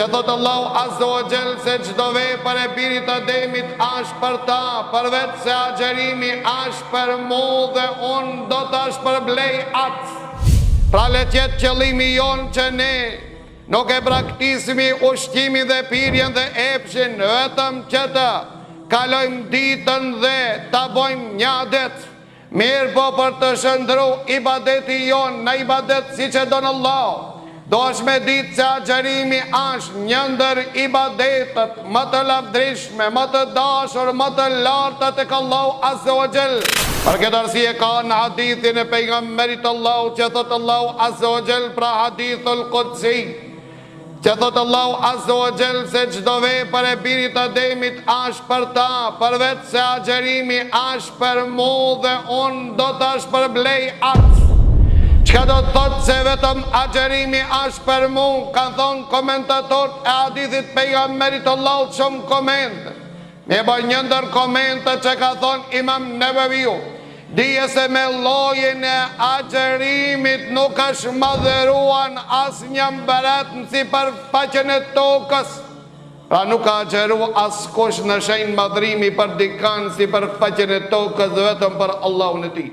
që thot Allahu Azza wa Jall se çdo vepër e birit të Ademit është për ta, përveç se agjerimi është për mu dhe unë do të shpërblej atë. Pra le të jetë qëllimi jonë që ne nuk e praktisimi ushqimin dhe pirjen dhe epshin, vetëm që të kalojmë ditën dhe ta bojmë një adet. Mirë po për të shëndru ibadeti jonë në ibadet si që donë Allah, do është me ditë se agjerimi është një ndër ibadetet më të lavdrishme, më të dashur, më të larta tek Allahu Azza wa Jall. Për këtë arsye ka në hadithin e pejgamberit Allahu që thot Allahu Azza wa Jall, pra hadithul Qudsi, që thot Allahu Azza wa Jall se çdo vepër e birit të Ademit është për ta, përveç se agjerimi është për mu dhe unë do të shpërblej atë. Çka do të thotë se vetëm agjerimi është për mu? Kanë thonë komentatorët e hadithit pejgamberit Allahut shumë komente. Me bën një ndër komente që ka thonë Imam Neveviu, dije se me llojin e agjerimit nuk është madhëruan asnjë mbret në sipërfaqen e tokës. Pra nuk ka agjeru askush në shenjë madhrimi për dikën sipërfaqen e tokës, vetëm për Allahun e tij.